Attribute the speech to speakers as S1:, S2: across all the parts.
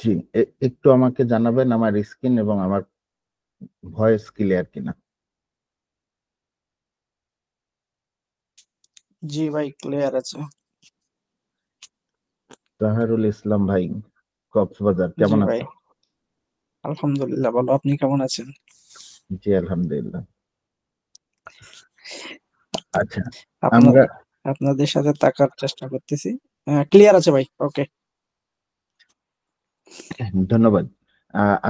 S1: জি, একটু আমাকে জানাবেন আমার স্ক্রিন এবং আমার ভয়েস ক্লিয়ার কিনা।
S2: জি ভাই, ক্লিয়ার আছে।
S1: তাহারুল ইসলাম ভাই, কক্সবাজার, কেমন
S2: ভাই,
S1: আছেন?
S2: আলহামদুলিল্লাহ ভালো। আপনি কেমন আছেন?
S1: জি, আলহামদুলিল্লাহ। আচ্ছা,
S2: আপনার
S1: আমরা
S2: আপনাদের সাথে থাকার চেষ্টা করতেছি। ক্লিয়ার আছে ভাই, ওকে।
S1: ধন্যবাদ।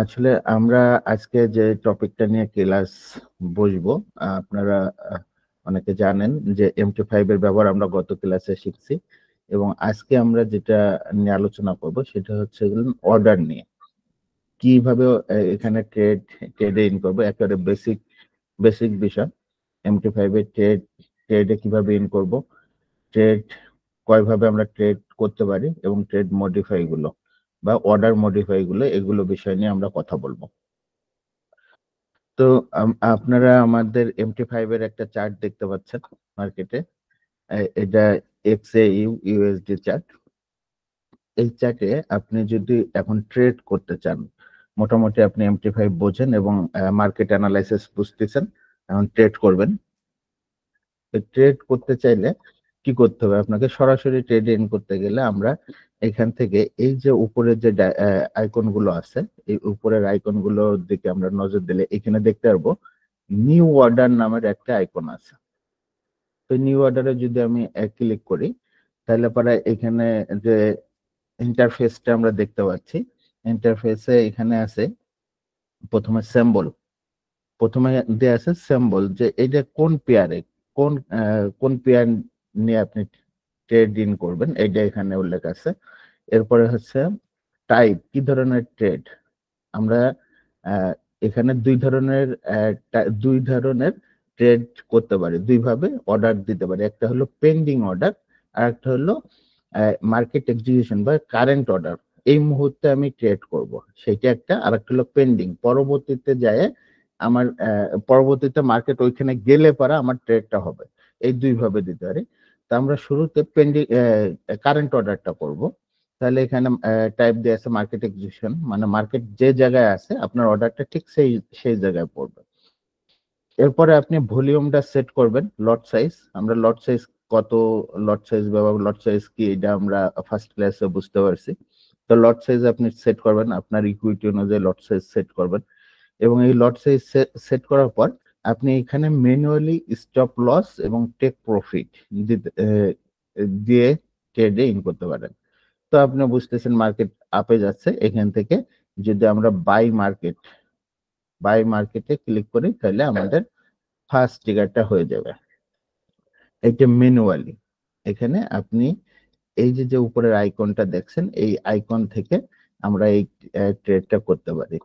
S1: আসলে আমরা আজকে যে টপিকটা নিয়ে ক্লাস বসবো, আপনারা অনেকে জানেন যে MT5 এর ব্যবহার আমরা গত ক্লাসে শিখছি, এবং আজকে আমরা যেটা নিয়ে আলোচনা করব সেটা হচ্ছে অর্ডার নিয়ে কিভাবে এখানে ট্রেডে ইন করবো। একেবারে বেসিক বেসিক বিষয়। MT5 এর ট্রেডে কিভাবে ইন করব, ট্রেড কয়ভাবে আমরা ট্রেড করতে পারি, এবং ট্রেড মডিফাই গুলো বা অর্ডার মডিফাই গুলো, এগুলো বিষয় নিয়ে আমরা কথা বলবো। তো আপনারা আমাদের MT5 এর একটা চার্ট দেখতে পাচ্ছেন মার্কেটে। এটা XAU/USD চার্ট। এই চার্টে আপনি যদি এখন ট্রেড করতে চান, মোটামুটি আপনি MT5 বোঝেন এবং মার্কেট অ্যানালাইসিস বুঝতেছেন, এখন ট্রেড করবেন। ট্রেড করতে চাইলে কি করতে হবে, আপনাকে সরাসরি ট্রেড ইন করতে গেলে আমরা এখান থেকে এই যে উপরের যে আইকন গুলো আছে, এই উপরের আইকন গুলোর দিকে আমরা নজর দিলে এখানে দেখতে পারবো নিউ অর্ডার নামের একটা আইকন আছে। তো নিউ অর্ডারে যদি আমি ক্লিক করি, তাহলে পরে এখানে যে ইন্টারফেসটা আমরা দেখতে পাচ্ছি, ইন্টারফেসে এখানে আছে প্রথমে সিম্বল, প্রথমে দেয়া আছে সিম্বল, যে এটা কোন পেয়ারে, কোন কোন পেয়ার নিয়ে আপনি ট্রেড ইন করবেন, এটা এখানে উল্লেখ আছে। এরপরে হচ্ছে টাইপ, কি ধরনের ট্রেড আমরা আহ, এখানে দুই ধরনের ট্রেড করতে পারি, দুই ভাবে অর্ডার দিতে পারি। একটা হলো পেন্ডিং অর্ডার, আর একটা হলো মার্কেট এক্সিকিউশন বা কারেন্ট অর্ডার। এই মুহূর্তে আমি ট্রেড করব, সেটা একটা। আর একটা হলো পেন্ডিং, পরবর্তীতে যায় আমার পরবর্তীতে মার্কেট ওইখানে গেলে পরে আমার ট্রেডটা হবে। এই দুই ভাবে দিতে পারি। তা আমরা শুরুতে পেন্ডিং কারেন্ট অর্ডারটা করব। তাহলে এখানে টাইপ দিয়ে আছে মার্কেট এক্সিকিউশন, মানে মার্কেট যে জায়গায় আছে আপনার অর্ডারটা ঠিক সেই সেই জায়গায় পড়বে। এরপরে আপনি ভলিউমটা সেট করবেন, লট সাইজ। আমরা লট সাইজ কত, লট সাইজ ব্যবহার, লট সাইজ কি, এটা আমরা ফার্স্ট ক্লাসে বুঝতে পারছি। তো লট সাইজ আপনি সেট করবেন, আপনার ইকুইটি অনুযায়ী লট সাইজ সেট করবেন, এবং এই লট সাইজ সেট করার পর আপনি এখানে ম্যানুয়ালি স্টপ লস এবং টেক প্রফিট দিয়ে ট্রেডে ইন করতে পারেন। তো আপনি বুঝতেছেন মার্কেট আপে যাচ্ছে, এখান থেকে যদি আমরা বাই মার্কেটে ক্লিক করি, তাহলে আমাদের ফার্স্ট ট্রিগারটা হয়ে যাবে। এটা ম্যানুয়ালি, এখানে আপনি এই যে যে উপরের আইকনটা দেখছেন, এই আইকন থেকে আমরা এই ট্রেডটা করতে পারি।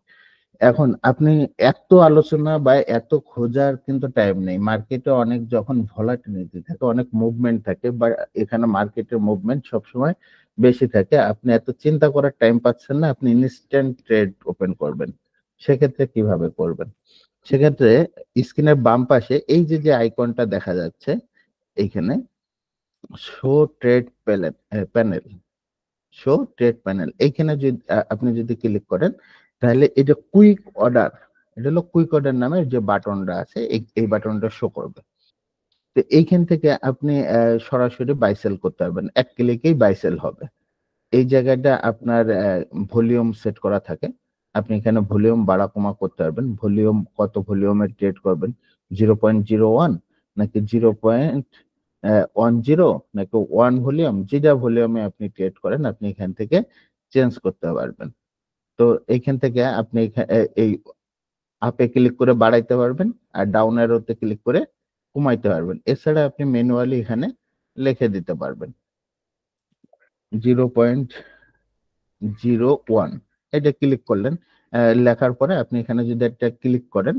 S1: এখন আপনি এত আলোচনা বা এত খোঁজার কিন্তু টাইম নেই। মার্কেটে অনেক যখন ভলাটিলিটি থাকে, অনেক মুভমেন্ট থাকে, বা এখানে মার্কেটের মুভমেন্ট সবসময় বেশি থাকে, আপনি এত চিন্তা করার টাইম পাচ্ছেন না, আপনি ইনস্ট্যান্ট ট্রেড ওপেন করবেন। সেক্ষেত্রে কিভাবে করবেন? সেক্ষেত্রে স্ক্রিনের বাম পাশে এই যে যে আইকনটা দেখা যাচ্ছে, এইখানে show trade panel, show trade panel, এইখানে যদি আপনি যদি ক্লিক করেন, তাহলে এটা কুইক অর্ডার, এটা হলো কুইক অর্ডার নামের যে বাটনটা আছে, এই বাটনটা শো করবে। তো এইখান থেকে আপনি সরাসরি বাইসেল করতে পারবেন, এক ক্লিকেই বাইসেল হবে। এই জায়গাটা আপনার ভলিউম সেট করা থাকে। আপনি এখানে ভলিউম বাড়া কমা করতে পারবেন। ভলিউম কত ভলিউমের ট্রেড করবেন, 0.01 নাকি 0.10 নাকি 1 ভলিউম, যেটা ভলিউমে আপনি ট্রেড করেন আপনি এখান থেকে চেঞ্জ করতে পারবেন। তো এইখান থেকে আপনি এই আপে ক্লিক করে বাড়াইতে পারবেন আর ডাউন অ্যারোতে ক্লিক করে কমাইতে পারবেন। এছাড়া আপনি ম্যানুয়ালি এখানে লিখে দিতে পারবেন 0.01, এটা ক্লিক করলেন। লেখার পরে আপনি এখানে যদি একটা ক্লিক করেন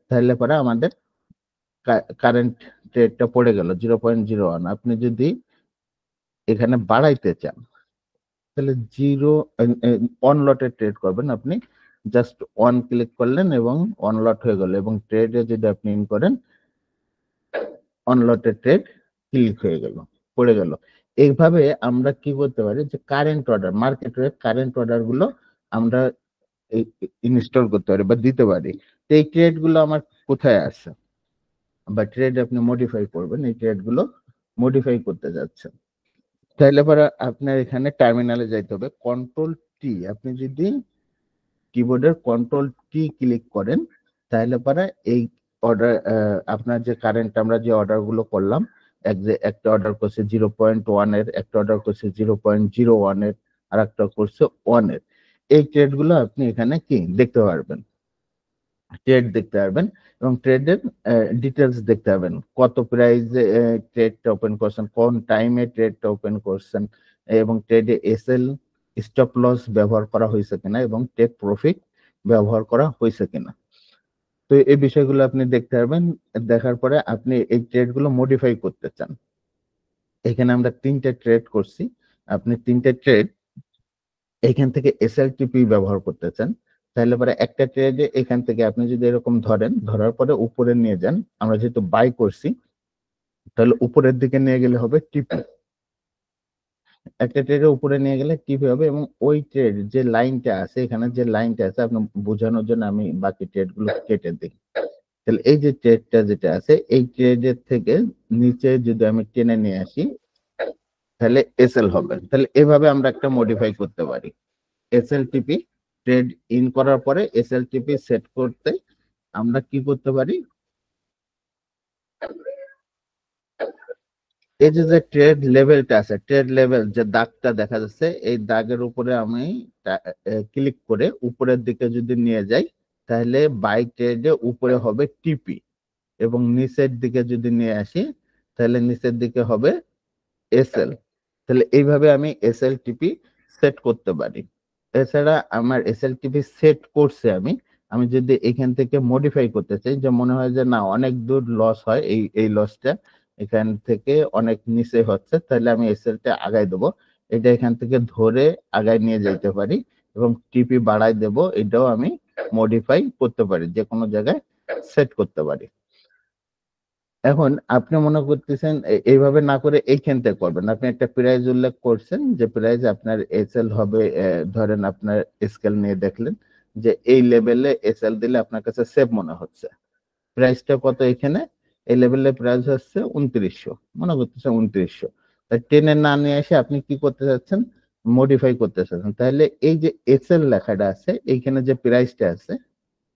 S1: তাহলে পরে আমাদের কারেন্ট ট্রেডটা পড়ে গেল 0.01। আপনি যদি এখানে বাড়াইতে চান তাহলে অন লটে ট্রেড করবেন। আপনি জাস্ট অন ক্লিক করলেন এবং অন লট হয়ে গেল, এবং ট্রেডে যদি আপনি ইন করেন অন লটে ট্রেড ক্লিক হয়ে গেল, পড়ে গেল। এইভাবে আমরা কি করতে পারি যে কারেন্ট অর্ডার, মার্কেটের কারেন্ট অর্ডার গুলো আমরা ইনস্টল করতে পারি বা দিতে পারি। তো এই ট্রেড গুলো আমার কোথায় আছে বা ট্রেড আপনি মডিফাই করবেন, এই ট্রেড গুলো মডিফাই করতে যাচ্ছেন, তাহলে পরে আপনার এখানে টার্মিনালে যাইতে হবে। কন্ট্রোল টি, আপনি যদি কিবোর্ডের কন্ট্রোল টি ক্লিক করেন তাহলে পরে এই অর্ডার, আপনার যে কারেন্ট আমরা যে অর্ডার গুলো করলাম, একটা অর্ডার করছে 0.1 এর, একটা অর্ডার করছে 0.01 এর, আর একটা করছে 1 এর, এই ট্রেড গুলো আপনি এখানে কি দেখতে পারবেন, ট্রেড দেখতে পারবেন এবং ট্রেডের ডিটেলস দেখতে পারবেন। কত প্রাইসে ট্রেডটা ওপেন করছেন, কোন টাইমে ট্রেডটা ওপেন করছেন, এবং ট্রেডে এসএল স্টপ লস ব্যবহার করা হয়েছে কিনা এবং টেক প্রফিট ব্যবহার করা হয়েছে কিনা। তো এই বিষয়গুলো আপনি দেখতে পারবেন। দেখার পরে আপনি এই ট্রেডগুলো মডিফাই করতে চান। এখানে আমরা 3টে ট্রেড করছি, আপনি 3টে ট্রেড এখান থেকে এসএলটিপি ব্যবহার করতে চান, তাহলে পরে একটা ট্রেডে এখান থেকে আপনি যদি এরকম ধরেন, ধরার পরে উপরে নিয়ে যান, আমরা যেহেতু বাই করছি তাহলে উপরের দিকে নিয়ে গেলে হবে টিপি, একটা ট্রেডের উপরে নিয়ে গেলে টিপি হবে, এবং ওই ট্রেড যে লাইনটা আছে, এখানে যে লাইনটা আছে আপনার বোঝানোর জন্য আমি বাকি ট্রেড গুলো কেটে দিই। তাহলে এই যে ট্রেডটা যেটা আছে এই ট্রেডের থেকে নিচে যদি আমি টেনে নিয়ে আসি তাহলে এসএল হবে। তাহলে এভাবে আমরা একটা মডিফাই করতে পারি। এসএলটিপি ট্রেড ইন করার পরে এসএলটিপি সেট করতে আমরা কি করতে পারি, এই যে ট্রেড লেভেলটা আছে, ট্রেড লেভেল যে দাগটা দেখা যাচ্ছে, এই দাগের উপরে আমি ক্লিক করে উপরের দিকে যদি নিয়ে যাই তাহলে বাই ট্রেডে উপরে হবে টিপি, এবং নিচের দিকে যদি নিয়ে আসি তাহলে নিচের দিকে হবে এসএল। তাহলে এইভাবে আমি এসএলটিপি সেট করতে পারি। এছাড়া আমার এসএলটিপি সেট করছে, আমি আমি যদি এখান থেকে মডিফাই করতে চাই, যে মনে হয় যে না অনেক দূর লস হয়, এই লসটা এখান থেকে অনেক নিচে হচ্ছে, তাহলে আমি এসএলটা আগাই দেবো, এটা এখান থেকে ধরে আগায় নিয়ে যেতে পারি এবং টিপি বাড়াই দেব, এটাও আমি মডিফাই করতে পারি, যে কোনো জায়গায় সেট করতে পারি। এখন আপনি মনে করতেছেন এইভাবে না করে এইখান থেকে করবেন, আপনি একটা প্রাইস উল্লেখ করছেন যে প্রাইস আপনার এসএল হবে, ধরেন আপনার স্কেল নিয়ে দেখলেন যে এই লেভেলে এসএল দিলে আপনার কাছে সেফ মনে হচ্ছে, প্রাইসটা কত এখানে, এই লেভেলে প্রাইস হচ্ছে 2900, মনে করতেছে 2900, তাই টেনে না নিয়ে এসে আপনি কি করতে চাচ্ছেন, মডিফাই করতে চাচ্ছেন। তাহলে এই যে এসএল লেখাটা আছে এইখানে যে প্রাইসটা আছে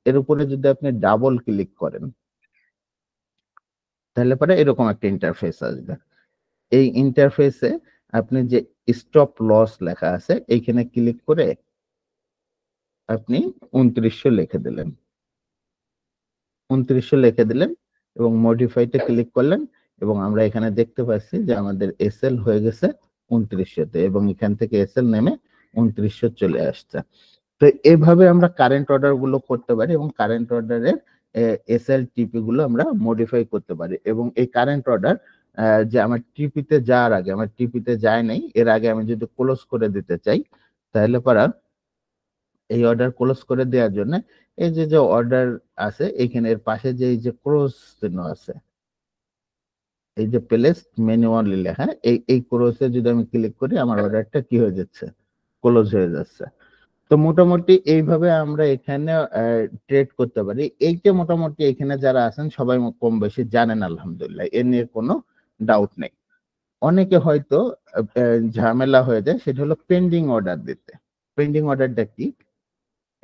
S1: এর উপরে যদি আপনি ডাবল ক্লিক করেন তাহলে পরে এরকম একটা ইন্টারফেস আসবে। এই ইন্টারফেসে আপনি যে স্টপ লস লেখা আছে এইখানে ক্লিক করে আপনি 2900 লিখে দিলেন, 2900 লিখে দিলেন এবং মডিফাইতে ক্লিক করলেন, এবং আমরা এখানে দেখতে পাচ্ছি যে আমাদের এসএল হয়ে গেছে 2900তে, এবং এখান থেকে এসএল নেমে 2900 চলে আসছে। তো এইভাবে আমরা কারেন্ট অর্ডার গুলো করতে পারি এবং কারেন্ট অর্ডারের এসএলটিপি গুলো আমরা মডিফাই করতে পারি। এবং এই কারেন্ট অর্ডার যে আমার টিপিতে যাওয়ার আগে, আমার টিপিতে যায় নাই, এর আগে আমি যদি ক্লোজ করে দিতে চাই তাহলে পরা এই অর্ডার ক্লোজ করে দেওয়ার জন্য এই যে অর্ডার আছে এখানে এর পাশে যে এই যে ক্লোজ চিহ্ন আছে, এই যে প্লেস ম্যানুয়ালি লেখা, এই ক্লোজে যদি আমি ক্লিক করি আমার অর্ডারটা কি হয়ে যাচ্ছে, ক্লোজ হয়ে যাচ্ছে। তো মোটামুটি এইভাবে আমরা এখানে ট্রেড করতে পারি। এইটা মোটামুটি এখানে যারা আছেন সবাই কম বেশি জানেন, আলহামদুলিল্লাহ, এ নিয়ে কোনো ডাউট নেই। অনেকে হয়তো ঝামেলা হয়ে যায়, সেটা হলো পেন্ডিং অর্ডার দিতে। পেন্ডিং অর্ডারটা কি,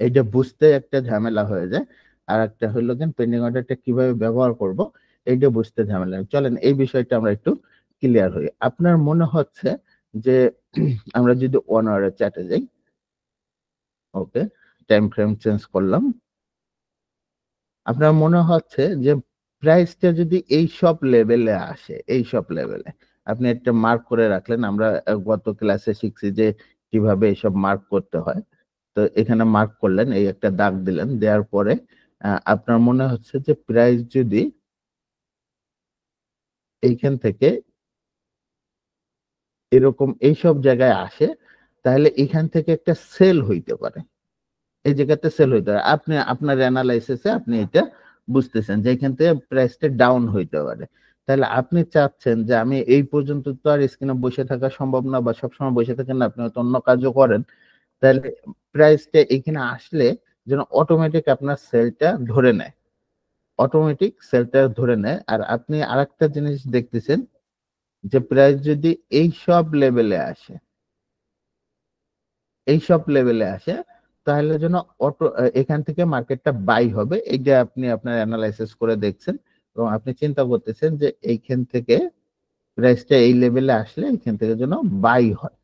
S1: এইটা বুঝতে একটা ঝামেলা হয়ে যায়। আর একটা হলো কেন পেন্ডিং অর্ডারটা কিভাবে ব্যবহার করব এইটা বুঝতে ঝামেলা। চলেন এই বিষয়টা আমরা একটু ক্লিয়ার হই। আপনার মনে হচ্ছে যে আমরা যদি 1 আওয়ারের চ্যাটে যাই, ওকে, টাইম ফ্রেম চেঞ্জ করলাম। আপনার মনে হচ্ছে যে প্রাইসটা যদি এইসব লেভেলে আসে, এইসব লেভেলে আপনি একটা মার্ক করে রাখলেন। আমরা গত ক্লাসে শিখছি যে কিভাবে এইসব মার্ক করতে হয়। তো এখানে মার্ক করলেন, এই একটা দাগ দিলেন, দেওয়ার পরে আপনার মনে হচ্ছে যে প্রাইস যদি এইখান থেকে এরকম এইসব জায়গায় আসে, তাহলে এখান থেকে একটা সেল হইতে পারে। এই জায়গাতে সেল হইতে পারে। আপনি আপনার অ্যানালাইসিসে আপনি এটা বুঝতেছেন যে এখান থেকে প্রাইসটা ডাউন হইতে পারে। তাহলে আপনি চাচ্ছেন যে আমি এই পর্যন্ত তো আর স্ক্রিনে বসে থাকা সম্ভব না, বা সবসময় বসে থাকেন না, আপনি হয়তো অন্য কাজও করেন। তাহলে প্রাইসটা এখানে আসলে যেন অটোমেটিক আপনার সেলটা ধরে নেয়, অটোমেটিক সেলটা ধরে নেয়। আর আপনি আরেকটা জিনিস দেখতেছেন যে প্রাইস যদি এই সব লেভেলে আসে, এইসব লেভেলে আসে, তাহলে যেন এখান থেকে মার্কেটটা বাই হবে। এইটা আপনি আপনার অ্যানালাইসিস করে দেখছেন এবং আপনি চিন্তা করতেছেন যে এইখান থেকে প্রাইসটা এই লেভেলে আসলে এখান থেকে যেন বাই হয়।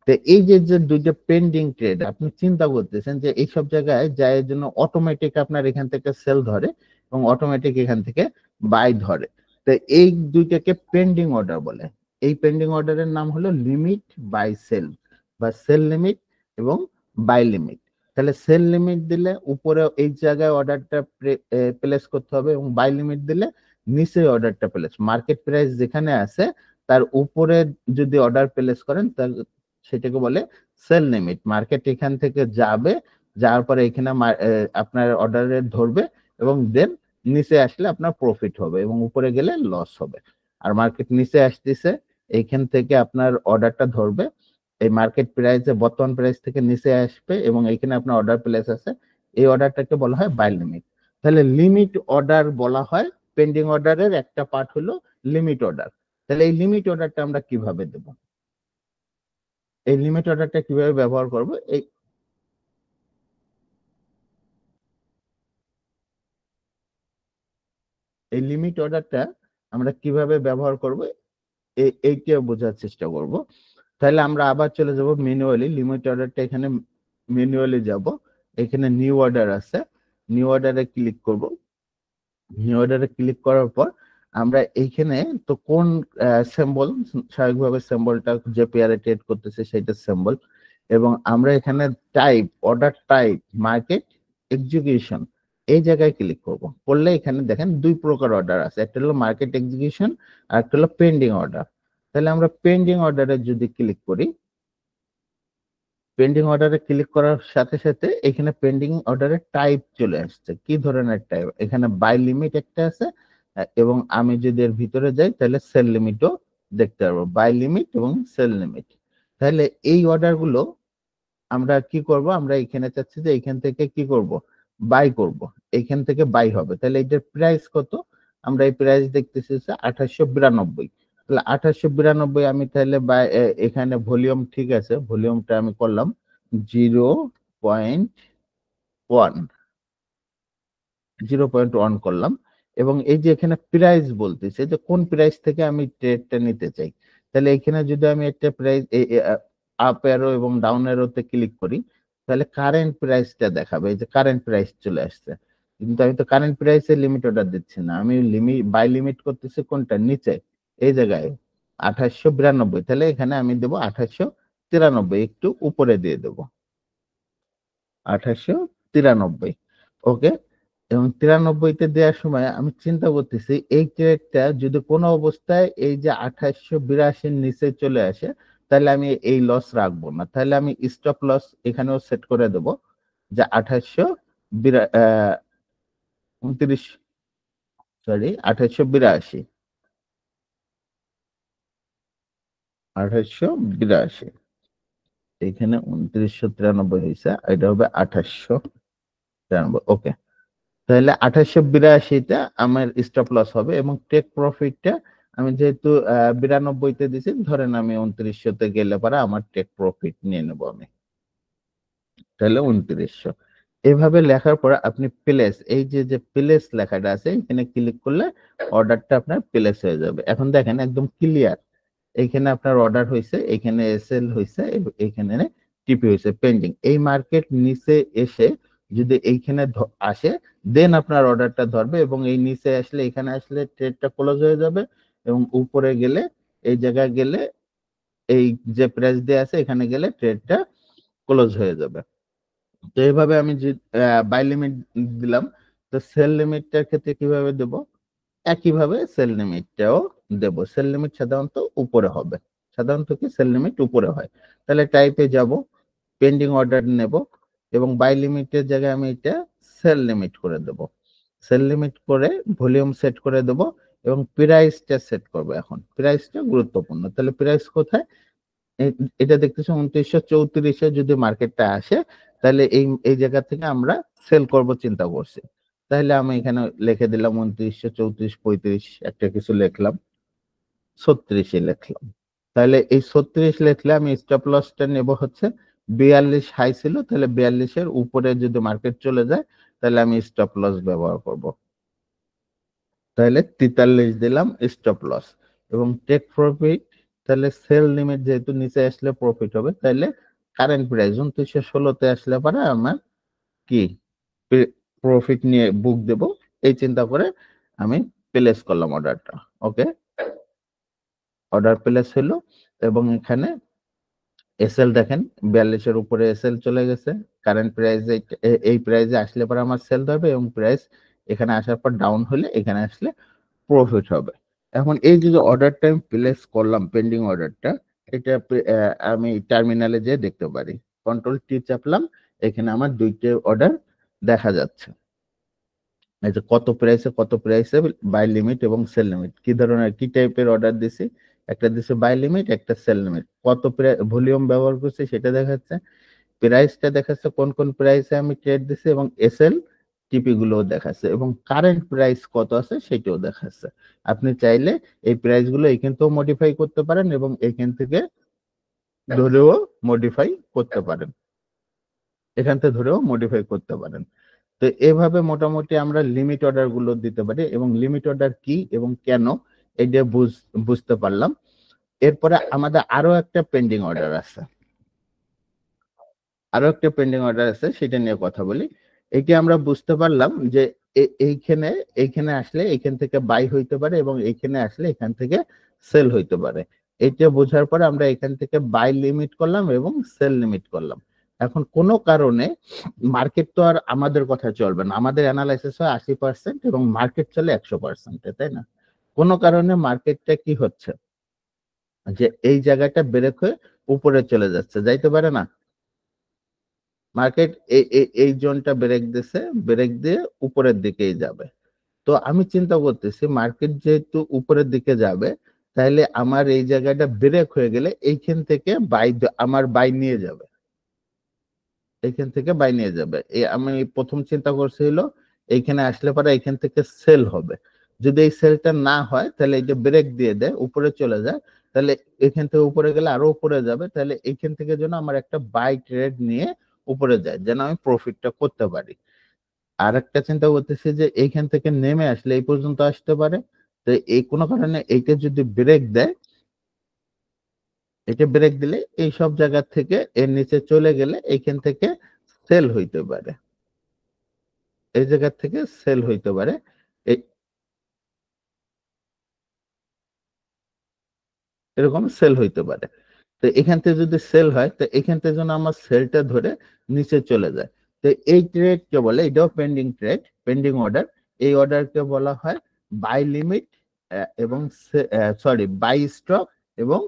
S1: তো এই যে যে দুইটা পেন্ডিং ট্রেড আপনি চিন্তা করতেছেন যে এইসব জায়গায় যায় জন্য অটোমেটিক আপনার এখান থেকে সেল ধরে এবং অটোমেটিক এখান থেকে বাই ধরে। তো এই দুইটাকে পেন্ডিং অর্ডার বলে। এই পেন্ডিং অর্ডারের নাম হলো লিমিট বাই সেল, বা সেল লিমিট এবং বাই লিমিট। তাহলে সেল লিমিট দিলে উপরে এই জায়গায় অর্ডারটা প্লেস করতে হবে, এবং বাই লিমিট দিলে নিচে অর্ডারটা প্লেস, মার্কেট প্রাইস যেখানে আছে তার উপরে যদি অর্ডার প্লেস করেন তাহলে সেটাকে বলে সেল লিমিট। মার্কেট এখান থেকে যাবে, যাওয়ার পরে এখানে আপনার অর্ডারে ধরবে এবং দেন নিচে আসলে আপনার প্রফিট হবে এবং উপরে গেলে লস হবে। আর মার্কেট নিচে আসতেছে, এইখান থেকে আপনার অর্ডারটা ধরবে, এই মার্কেট প্রাইসে বর্তমান প্রাইস থেকে নিচে আসবে এবং এখানে আপনার অর্ডার প্লেস আছে, এই অর্ডারটাকে বলা হয় বাই লিমিট। তাহলে লিমিট অর্ডার বলা হয়, পেন্ডিং অর্ডারের একটা পার্ট হলো লিমিট অর্ডার। তাহলে এই লিমিট অর্ডারটা আমরা কিভাবে দেব, এই লিমিট অর্ডারটা কিভাবে ব্যবহার করব, এই লিমিট অর্ডারটা আমরা কিভাবে ব্যবহার করব এইটা বোঝার চেষ্টা করব। তাহলে আমরা আবার চলে যাব ম্যানুয়ালি, লিমিট অর্ডারটা এখানে ম্যানুয়ালি যাব, এখানে নিউ অর্ডার আছে, নিউ অর্ডারে ক্লিক করব। নিউ অর্ডারে ক্লিক করার পর আমরা এইখানে তো কোন সিম্বল, স্বাভাবিকভাবে সিম্বলটা যে পেয়ারে ট্রেড করতেছে সেটা সিম্বল, এবং আমরা এখানে type, order type market execution, এই জায়গায় ক্লিক করব। করলে এখানে দেখেন দুই প্রকার অর্ডার আছে, একটা হলো মার্কেট এক্সিকিউশন আর একটা হলো পেন্ডিং অর্ডার। তাহলে আমরা পেন্ডিং অর্ডারে যদি ক্লিক করি, পেন্ডিং অর্ডারে ক্লিক করার সাথে সাথে এখানে পেন্ডিং অর্ডারের টাইপ চলে আসছে, কি ধরনের টাইপ, এখানে বাই লিমিট একটা আছে, এবং আমি যদি এর ভিতরে যাই তাহলে সেল লিমিটও দেখতে পারবো, বাই লিমিট এবং সেল লিমিট। তাহলে এই অর্ডার গুলো আমরা কি করব, আমরা এখানে চাচ্ছি যে এখান থেকে কি করব, বাই করব, এখান থেকে বাই হবে। তাহলে এটার প্রাইস কত, আমরা এই প্রাইস দেখতেছি 2892। তাহলে 2892 আমি তাহলে বাই, এখানে ভলিউম ঠিক আছে, ভলিউমটা আমি করলাম 0.1, 0.1 করলাম। এবং এই যে এখানে প্রাইস বলতেছে যে কোন প্রাইস থেকে আমি ট্রেডটা নিতে চাই, তাহলে এখানে যদি আমি একটা প্রাইস আপ অ্যারো এবং ডাউন অ্যারোতে ক্লিক করি, তাহলে কারেন্ট প্রাইসটা দেখাবে, এই যে কারেন্ট প্রাইস চলে আসছে। কিন্তু আমি তো কারেন্ট প্রাইসে লিমিট অর্ডার দিচ্ছি না, আমি লিমিট বাই লিমিট করতেছি কোনটা, নিচে এই জায়গায় 2892। তাহলে এখানে আমি দেবো 2893, একটু উপরে দিয়ে দেবো 2893, ওকে। এবং 93-তে দেওয়ার সময় আমি চিন্তা করতেছি এই ট্রেডটা যদি কোনো অবস্থায় এই যে 2882-র নিচে চলে আসে, তাহলে আমি এই লস রাখবো না, তাহলে আমি স্টপ লস এখানেও সেট করে দেব যে 29, সরি 2882, 2882, এখানে 2993 হয়েছে, এটা হবে 2893, ওকে। তাহলে 2882টা আমার স্টপ লস হবে এবং টেক প্রফিটটা আমি যেহেতু 92-তে দিছি, ধরেন আমি 2900-তে গেলে পরে আমার টেক প্রফিট নিয়ে নেবো আমি, তাহলে 2900। এভাবে লেখার পর আপনি প্লেস, এই যে প্লেস লেখাটা আছে এখানে ক্লিক করলে অর্ডারটা আপনার প্লেস হয়ে যাবে। এখন দেখেন একদম ক্লিয়ার, এখানে আপনার অর্ডার হয়েছে, এখানে এসএল হয়েছে, এখানে টিপি হয়েছে, পেন্ডিং। এই মার্কেট নিচে এসে যদি এইখানে আসে দেন আপনার অর্ডারটা ধরবে, এবং এই নিচে আসলে এখানে আসলে ট্রেডটা ক্লোজ হয়ে যাবে, এবং উপরে গেলে এই জায়গায় গেলে এই যে প্রাইস দিয়ে আছে এখানে গেলে ট্রেডটা ক্লোজ হয়ে যাবে। তো এইভাবে আমি যে বাই লিমিট দিলাম, তো সেল লিমিটটার ক্ষেত্রে কিভাবে দেব, একইভাবে সেল লিমিটটাও দেব। সেল লিমিট সাধারণত উপরে হবে, সাধারণত কি সেল লিমিট উপরে হয়। তাহলে টাইপে যাব, পেন্ডিং অর্ডার নেব, এবং বাই লিমিটের জায়গায় আমি এটা সেল লিমিট করে দেব। সেল লিমিট করে ভলিউম সেট করে দেব, এবং প্রাইসটা সেট করব। এখন প্রাইসটা গুরুত্বপূর্ণ, তাহলে প্রাইস কোথায়, এটা দেখতেছি 2934 যদি মার্কেটটা আসে, তাহলে এই এই জায়গা থেকে আমরা সেল করব চিন্তা করছি। তাহলে আমি এখানে লিখে দিলাম 2934, 35 একটা কিছু লিখলাম, 36 লিখলাম। তাহলে এই 36 লিখলে আমি স্টপ লসটা নেব হচ্ছে 42 হাই ছিল, তাহলে 42 এর উপরে যদি মার্কেট চলে যায় তাহলে আমি স্টপ লস ব্যবহার করব। তাহলে 43 দিলাম স্টপ লস, এবং টেক প্রফিট, তাহলে সেল লিমিট যেহেতু নিচে আসলে প্রফিট হবে, তাহলে কারেন্ট প্রাইস 2916 আসলে পরে আমার কি প্রফিট নিয়ে বুক দেব, এই চিন্তা করে আমি প্লেস করলাম অর্ডারটা। ওকে, অর্ডার প্লেস হলো, এবং এখানে এসএল দেখেন 42 এর উপরে এসএল চলে গেছে। কারেন্ট প্রাইস এই প্রাইসে আসলে পরে আমার সেল ধরবে, এবং প্রাইস এখানে আসার পর ডাউন হলে এখানে আসলে প্রফিট হবে। এখন এই যে অর্ডার টাইম প্লেস করলাম পেন্ডিং অর্ডারটা, এটা আমি টার্মিনালে যেয়ে দেখতে পারি। কন্ট্রোল টি চাপলাম, এখানে আমার দুইটা অর্ডার দেখা যাচ্ছে। এই যে কত প্রাইসে বাই লিমিট এবং সেল লিমিট, কি ধরনের কি টাইপের অর্ডার দিছি, একটা দিছে বাই লিমিট, একটা সেল লিমিট, কত ভলিউম ব্যবহার করছি সেটা দেখাচ্ছে, প্রাইসটা দেখাচ্ছে কোন কোন প্রাইসে আমি ট্রেড দিছি, এবং এসএল টিপি গুলোও দেখাচ্ছে, এবং কারেন্ট প্রাইস কত আছে সেটাও দেখাচ্ছে। আপনি চাইলে এই প্রাইস গুলো এখান থেকেও মডিফাই করতে পারেন, এবং এখান থেকে ধরেও মডিফাই করতে পারেন, এখান থেকে ধরেও মডিফাই করতে পারেন। তো এভাবে মোটামুটি আমরা লিমিট অর্ডার গুলো দিতে পারি, এবং লিমিট অর্ডার কি এবং কেন এটা বুঝতে পারলাম। এরপরে আমাদের আরো একটা পেন্ডিং অর্ডার আছে, সেটা নিয়ে কথা বলি। এইটা আমরা বুঝতে পারলাম যে এইখানে এইখানে আসলে এখান থেকে বাই হইতে পারে, এবং এইখানে আসলে এখান থেকে সেল হইতে পারে। এটা বোঝার পরে আমরা এখান থেকে বাই লিমিট করলাম এবং সেল লিমিট করলাম। এখন কোনো কারণে মার্কেট তো আর আমাদের কথা চলবে না, আমাদের অ্যানালাইসিস হয় 80% এবং মার্কেট চলে 100%, তাই না? কোনো কারণে মার্কেটটা কি হচ্ছে যে এই জায়গাটা ব্রেক হয়ে উপরে চলে যাচ্ছে, যাইতে পারে না? মার্কেট এই জোনটা ব্রেক দিছে, ব্রেক দিয়ে উপরের দিকেই যাবে। তো আমি চিন্তা করতেছি মার্কেট যেহেতু উপরের দিকে যাবে, তাহলে আমার এই জায়গাটা ব্রেক হয়ে গেলে এইখান থেকে আমার বাই নিয়ে যাবে, এইখান থেকে বাই নিয়ে যাবে। আমি প্রথম চিন্তা করছি হলো এইখানে আসলে পরে এইখান থেকে সেল হবে। যদি এই সেলটা না হয় তাহলে এই যে ব্রেক দিয়ে দেয় উপরে চলে যায়, তাহলে এখান থেকে উপরে গেলে আরো উপরে যাবে, তাহলে এইখান থেকে যেন আমার একটা বাই ট্রেড নিয়ে উপরে যায়, যেন আমি প্রফিটটা করতে পারি। আর একটা চিন্তা করতেছি যে এইখান থেকে নেমে আসলে এই পর্যন্ত আসতে পারে, তো এই কোনো কারণে এইটা যদি ব্রেক দেয়, এটা ব্রেক দিলে এই সব জায়গা থেকে এর নিচে চলে গেলে এইখান থেকে সেল হইতে পারে, এই জায়গা থেকে সেল হইতে পারে। এরকম সেল হইতে পারে। তো এখান থেকে যদি সেল হয়, তো এখান থেকে যেন আমার সেলটা ধরে নিচে চলে যায়। তো এই ট্রেডকে বলে, এটাও পেন্ডিং ট্রেড, পেন্ডিং অর্ডার। এই অর্ডারকে বলা হয় বাই লিমিট এবং সরি বাই স্টপ এবং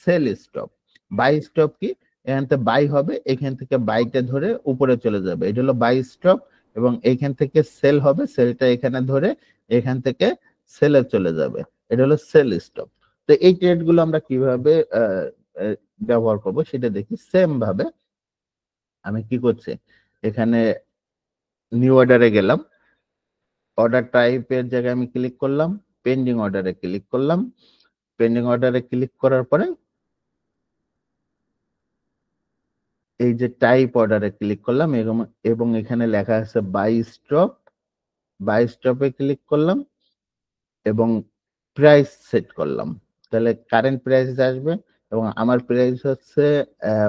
S1: সেল স্টপ। বাই স্টপ কি, এখান থেকে বাই হবে, এখান থেকে বাইটা ধরে উপরে চলে যাবে, এটা হলো বাই স্টপ। এবং এখান থেকে সেল হবে, সেলটা এখানে ধরে এখান থেকে সেলে চলে যাবে, এটা হলো সেল স্টপ। তো এই ট্রেড গুলো আমরা কিভাবে ব্যবহার করব সেটা দেখি। সেম ভাবে আমি কি করছি, এখানে নিউ অর্ডারে গেলাম, অর্ডার টাইপের জায়গায় আমি ক্লিক করলাম, পেন্ডিং অর্ডারে ক্লিক করলাম। পেন্ডিং অর্ডারে ক্লিক করার পরে এই যে টাইপ অর্ডারে ক্লিক করলাম এবং এখানে লেখা আছে বাই স্টপে ক্লিক করলাম এবং প্রাইস সেট করলাম। তাহলে কারেন্ট প্রাইস আসবে এবং আমার প্রাইস হচ্ছে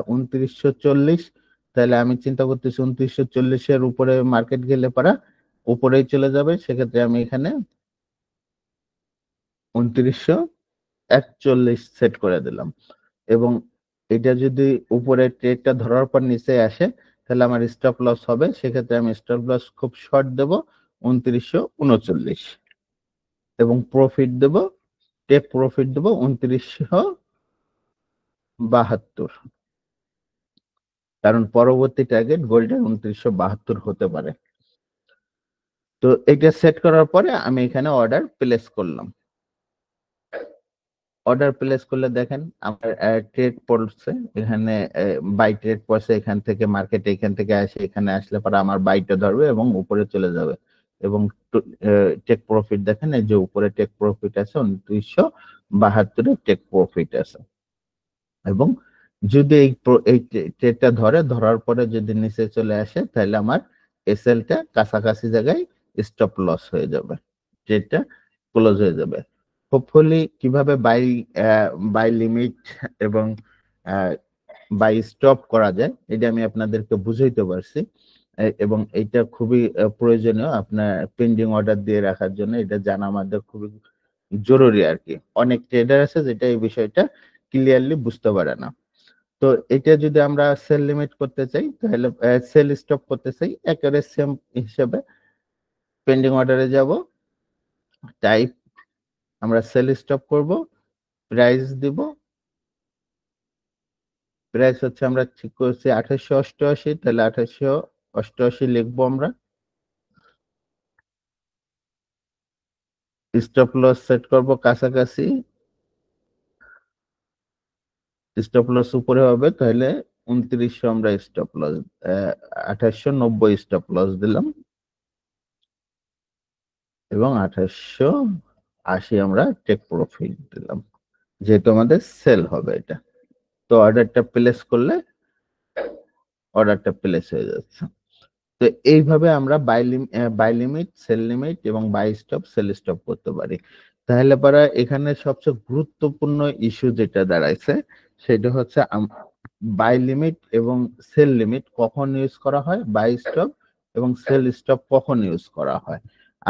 S1: ২৯৪০। তাহলে আমি চিন্তা করতেছি ২৯৪০ এর উপরে মার্কেট গেলে পারা উপরেই চলে যাবে। সেক্ষেত্রে আমি এখানে ২৯৪১ সেট করে দিলাম এবং এটা যদি উপরে ট্রেডটা ধরার পর নিচে আসে তাহলে আমার স্টপ লস হবে। সেক্ষেত্রে আমি স্টপ লস খুব শর্ট দেব ২৯৩৯ এবং প্রফিট দেব, টেক প্রফিট দেব ২৯৭২, কারণ পরবর্তী টার্গেট গোল্ডের ২৯৭২ হতে পারে। তো এটা সেট করার পরে আমি এখানে অর্ডার প্লেস করলাম। অর্ডার প্লেস করলে দেখেন আমার ট্রেড পড়ছে এখানে, বাই ট্রেড পড়ছে এখান থেকে, মার্কেট এখান থেকে আসে, এখানে আসলে পরে আমার বাইটা ধরবে এবং উপরে চলে যাবে এবং টেক প্রফিট দেখেন এই যে উপরে টেক প্রফিট আছে ২৯৭২ টেক প্রফিট আছে। এবং যদি এই ট্রেডটা ধরার পরে যদি নিচে চলে আসে তাহলে আমার এসএলটা কাছাকাছি জায়গায় স্টপ লস হয়ে যাবে, ট্রেডটা ক্লোজ হয়ে যাবে। হোপফুলি কিভাবে বাই লিমিট এবং বাই স্টপ করা যায় এটা আমি আপনাদেরকে বুঝাইতে পারছি এবং এটা খুবই প্রয়োজনীয় আপনার পেন্ডিং অর্ডার দিয়ে রাখার জন্য। এটা জানা আমাদের খুবই জরুরি আর কি। অনেক ট্রেডার আছে যেটা এই বিষয়টা ক্লিয়ারলি বুঝতে পারে না। তো এটা যদি আমরা সেল লিমিট করতে চাই তাহলে সেল স্টপ করতে চাই একেবারে সেম হিসেবে পেন্ডিং অর্ডারে যাব, টাইপ আমরা সেল স্টপ করব, প্রাইস দিব, প্রাইস হচ্ছে আমরা ঠিক করছি ২৮৮৮, তাহলে ২৮৮৮ লিখবো আমরা। স্টপ লস সেট করব কাছাকাছি, স্টপ লস উপরে হবে তাহলে ২৯০০ আমরা স্টপ লস ২৮৯০ স্টপ লস দিলাম এবং ২৮৮০ আমরা টেক প্রফিট দিলাম, যেহেতু আমাদের সেল হবে এটা। তো অর্ডারটা প্লেস করলে অর্ডারটা প্লেস হয়ে যাচ্ছে। তো এইভাবে আমরা বাই লিমিট, সেল লিমিট এবং বাই স্টপ, সেল স্টপ করতে পারি। তাহলে পরে এখানে সবচেয়ে গুরুত্বপূর্ণ ইস্যু যেটা দাঁড়াইছে সেটা হচ্ছে বাই লিমিট এবং সেল লিমিট কখন ইউজ করা হয়, বাই স্টপ এবং সেল স্টপ কখন ইউজ করা হয়।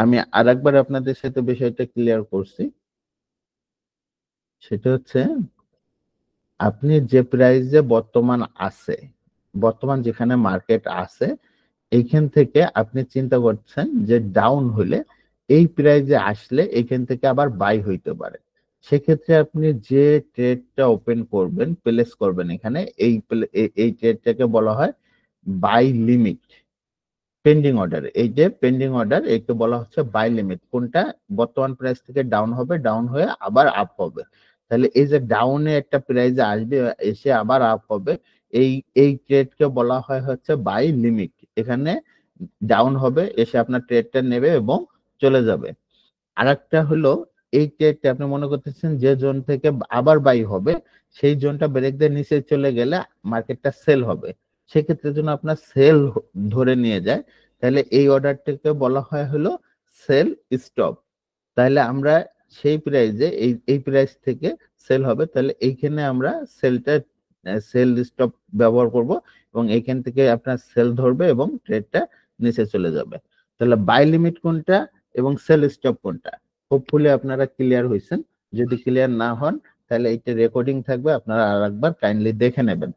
S1: আমি আরেকবার আপনাদের সাথে বিষয়টা ক্লিয়ার করছি। সেটা হচ্ছে আপনি যে প্রাইসে বর্তমান যেখানে মার্কেট আছে এইখান থেকে আপনি চিন্তা করছেন যে ডাউন হলে এই প্রাইজে আসলে এখান থেকে আবার বাই হইতে পারে। সেক্ষেত্রে আপনি যে ট্রেডটা ওপেন করবেন, প্লেস করবেন এখানে, এই ট্রেডটাকে বলা হয় বাই লিমিট। পেন্ডিং অর্ডার, এই যে পেন্ডিং অর্ডার একে বলা হচ্ছে বাই লিমিট। কোনটা বর্তমান প্রাইস থেকে ডাউন হবে, ডাউন হয়ে আবার আপ হবে। তাহলে এই যে ডাউনে একটা প্রাইস আসবে এসে আবার আপ হবে, এই এই ট্রেডকে বলা হয় হচ্ছে বাই লিমিট। এখানে ডাউন হবে এসে আপনার ট্রেডটা নেবে এবং চলে যাবে। আরেকটা হলো এই ট্রেডটা আপনি মনে করতেছেন যে জোন থেকে আবার বাই হবে সেই জোনটা ব্রেক দিয়ে নিচে চলে গেলে মার্কেটটা সেল হবে। সেক্ষেত্রে জন্য আপনার সেল ধরে নিয়ে যায়, তাহলে এই অর্ডারটাকে বলা হয় হলো সেল স্টপ। তাহলে আমরা সেই প্রাইজে এই প্রাইস থেকে সেল হবে, তাহলে এইখানে আমরা সেল স্টপ ব্যবহার করব এবং এইখান থেকে আপনার সেল ধরবে এবং ট্রেডটা নিচে চলে যাবে। তাহলে বাই লিমিট কোনটা এবং সেল স্টপ কোনটা, হোপফুলি আপনারা ক্লিয়ার হয়েছেন। যদি ক্লিয়ার না হন তাহলে এইটা রেকর্ডিং থাকবে, আপনারা আরেকবার কাইন্ডলি দেখে নেবেন।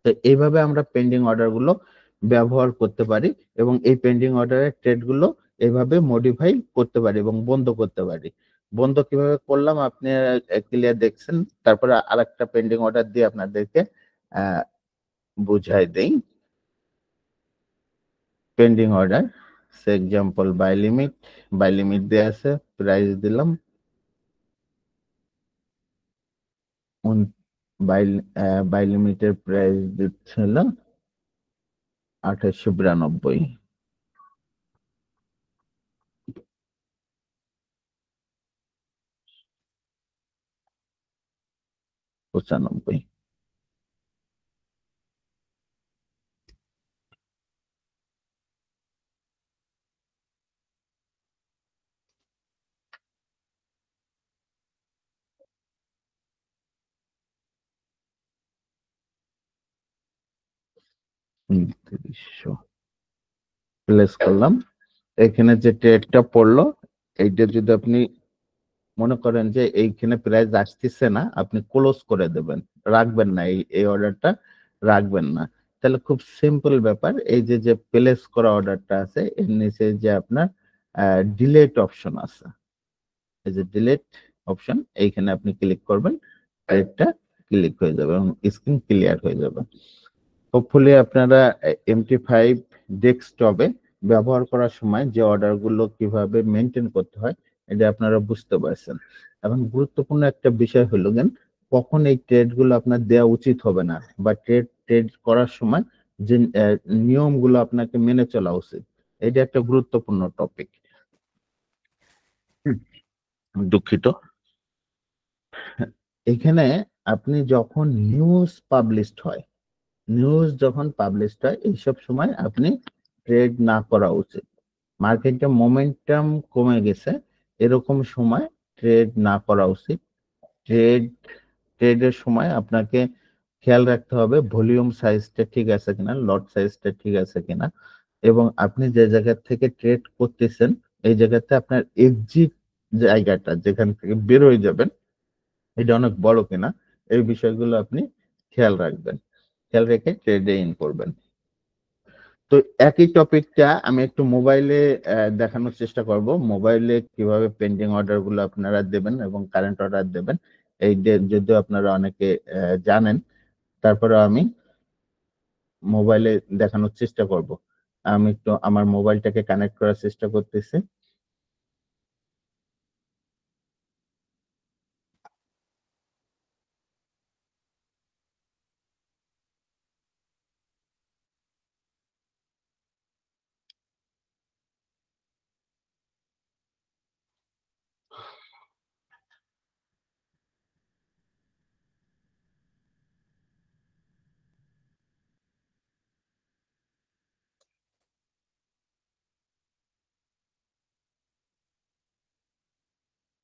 S1: তো এইভাবে আমরা পেন্ডিং অর্ডার গুলো ব্যবহার করতে পারি এবং এই পেন্ডিং অর্ডারের ট্রেড গুলো এইভাবে মডিফাই করতে পারি এবং বন্ধ করতে পারি। বন্ধ কিভাবে করলাম আপনি ক্লিয়ার দেখছেন। তারপরে আরেকটা পেন্ডিং অর্ডার দিয়ে আপনাদেরকে আহ বুঝাই দেই। পেন্ডিং অর্ডার সে এক্সাম্পল বাই লিমিট দিয়ে আছে, প্রাইস দিলাম বাই বাই লিমিটের প্রাইস দিচ্ছিল ২৮৯২, ৯৫। 2900 প্লেস করলাম। এখানে যে ট্রেডটা পড়লো এইটা যদি আপনি মনে করেন যে এইখানে প্রাইস আসতেছে না, আপনি ক্লোজ করে দেবেন, রাখবেন না, এই অর্ডারটা রাখবেন না। তাহলে খুব সিম্পল ব্যাপার। এই যে যে প্লেস করা অর্ডারটা আছে এর নিচে যে আপনার ডিলেট অপশন আছে, এই যে ডিলেট অপশন, এইখানে আপনি ক্লিক করবেন, একটা ক্লিক হয়ে যাবে এবং স্ক্রিন ক্লিয়ার হয়ে যাবে। হোপফুলি আপনারা MT5 ডেস্কটপে ব্যবহার করার সময় যে অর্ডারগুলো কিভাবে মেনটেন করতে হয় এটা আপনারা বুঝতে পারছেন। এবং গুরুত্বপূর্ণ একটা বিষয় হলো কখন এই ট্রেডগুলো আপনার দেওয়া উচিত হবে না, বা ট্রেড করার সময় যে নিয়মগুলো আপনাকে মেনে চলা উচিত, এটা একটা গুরুত্বপূর্ণ টপিক। দুঃখিত। এখানে আপনি যখন নিউজ যখন পাবলিশড হয় এইসব সময় আপনি ট্রেড না করা উচিত। মার্কেটে মোমেন্টাম কমে গেছে, এরকম সময় ট্রেড না করা উচিত। ট্রেডের সময় আপনাকে খেয়াল রাখতে হবে ভলিউম সাইজটা ঠিক আছে কিনা, লট সাইজটা ঠিক আছে কিনা, এবং আপনি যে জায়গা থেকে ট্রেড করতেছেন এই জায়গাতে আপনার এক্সিট জায়গাটা যেখান থেকে বের হয়ে যাবেন এটা অনেক বড় কিনা, এই বিষয়গুলো আপনি খেয়াল রাখবেন। খেয়াল রেখে ট্রেডে ইন করবেন। তো একই টপিকটা আমি একটু মোবাইলে দেখানোর চেষ্টা করব, মোবাইলে কিভাবে পেন্ডিং অর্ডার গুলো আপনারা দেবেন এবং কারেন্ট অর্ডার দেবেন। এই যদিও আপনারা অনেকে জানেন, তারপরে আমি মোবাইলে দেখানোর চেষ্টা করব। আমি একটু আমার মোবাইলটাকে কানেক্ট করার চেষ্টা করতেছি।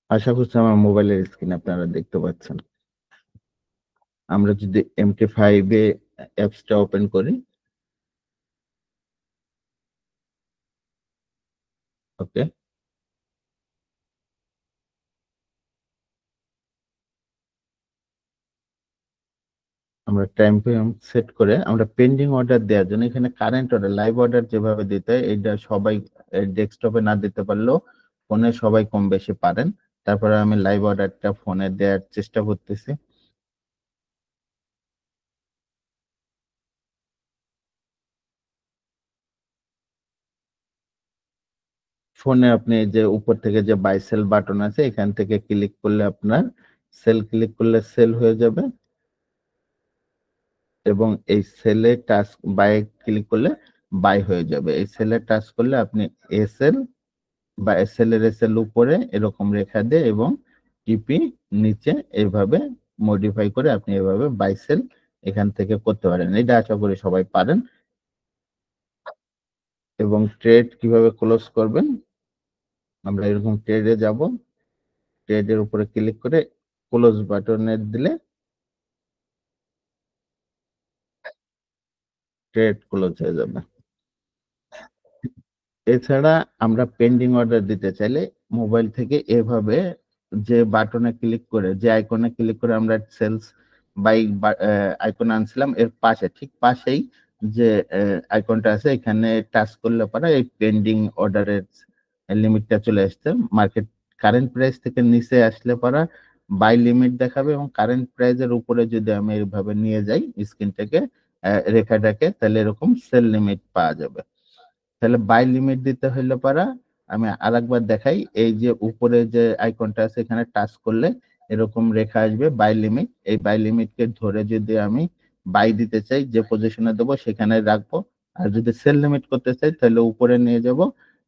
S1: আশা করছি আমার মোবাইলের স্ক্রিন আপনারা দেখতে পাচ্ছেন। আমরা যদি MT5 এ অ্যাপসটা ওপেন করি, ওকে, আমরা টাইম ফ্রেম সেট করে আমরা পেন্ডিং অর্ডার দেওয়ার জন্য এখানে কারেন্ট অর্ডার, লাইভ অর্ডার যেভাবে দিতে হয় এটা সবাই ডেস্কটপে না দিতে পারলেও ফোনে সবাই কম বেশি পারেন। তারপরে আমি লাইভ অর্ডারটা ফোনে দেওয়ার চেষ্টা করতেছি। ফোনে আপনি যে উপর থেকে যে বাই সেল বাটন আছে এখান থেকে ক্লিক করলে আপনার ক্লিক করলে সেল হয়ে যাবে, এবং এই সেলে টাচ বাই ক্লিক করলে বাই হয়ে যাবে। এই সেলে টাচ করলে আপনি এসএল বা এসএল উপরে এরকম রেখা দিয়ে এবং টিপি নিচে এইভাবে মডিফাই করে আপনি এভাবে বাই সেল এখান থেকে করতে পারেন। এটা আশা করি সবাই পারেন। এবং ট্রেড কিভাবে ক্লোজ করবেন, আমরা এরকম ট্রেডে যাব, ট্রেডের উপরে ক্লিক করে ক্লোজ বাটনে দিলে ট্রেড ক্লোজ হয়ে যাবে। এছাড়া আমরা পেন্ডিং অর্ডার দিতে চাইলে মোবাইল থেকে এভাবে যে বাটনে ক্লিক করে, যে আইকনে ক্লিক করে আমরা সেলস বাই আইকন আনছিলাম এর পাশে, ঠিক পাশেই যে আইকনটা আছে এখানে টাচ করলে পরে এই পেন্ডিং অর্ডারের লিমিটটা চলে আসছে। মার্কেট কারেন্ট প্রাইস থেকে নিচে আসলে পরে বাই লিমিট দেখাবে, এবং কারেন্ট প্রাইসের উপরে যদি আমি এইভাবে নিয়ে যাই স্ক্রিনটাকে রেখাটাকে, তাহলে এরকম সেল লিমিট পাওয়া যাবে। তাহলে বাই লিমিট দিতে হইলে পারা আমি আরেকবার দেখাই, এই যে উপরে যে আইকনটা আছে এখানে টাচ করলে এরকম রেখা আসবে বাই লিমিট। এই বাই লিমিটকে ধরে যদি আমি বাই দিতে চাই, যে পজিশনে দেবো সেখানে রাখবো, আর যদি সেল লিমিট করতে চাই তাহলে উপরে নিয়ে যাব,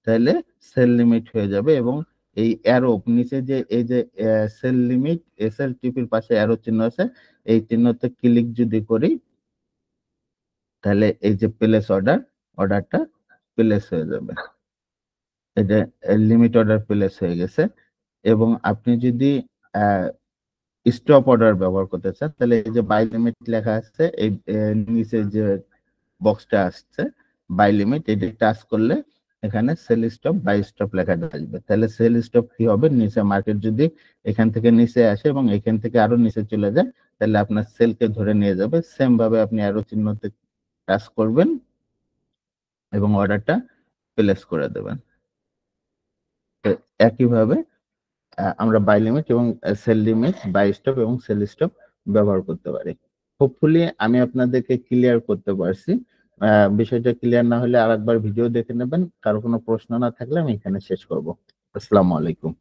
S1: তাহলে সেল লিমিট হয়ে যাবে। এবং এই অ্যারো নিচে যে এই যে সেল লিমিট এসএল টিপির পাশে অ্যারো চিহ্ন আছে, এই চিহ্নতে ক্লিক যদি করি তাহলে এই যে প্লেস অর্ডারটা প্লেস হয়ে যাবে। এটা লিমিট অর্ডার প্লেস হয়ে গেছে। এবং আপনি যদি স্টপ অর্ডার ব্যবহার করতে চান তাহলে এই যে বাই লিমিট লেখা আছে এই নিচে যে বক্সটা আসছে বাই লিমিট, এটা টাচ করলে এখানে সেল স্টপ বাই স্টপ লেখাটা আসবে। তাহলে সেল স্টপ কি হবে, নিচে মার্কেট যদি এখান থেকে নিচে আসে এবং এখান থেকে আরো নিচে চলে যায় তাহলে আপনার সেলকে ধরে নিয়ে যাবে। সেম ভাবে আপনি অ্যারো চিহ্নতে টাচ করবেন এবং অর্ডারটা প্লেস করে দেবেন। তো একইভাবে আমরা বাই লিমিট এবং সেল লিমিট, বাই স্টপ এবং সেল স্টপ ব্যবহার করতে পারি। হোপফুলি আমি আপনাদেরকে ক্লিয়ার করতে পারছি। বিষয়টা ক্লিয়ার না হলে আরেকবার ভিডিও দেখে নেবেন। কারো কোনো প্রশ্ন না থাকলে আমি এখানে শেষ করব। আসসালামু আলাইকুম।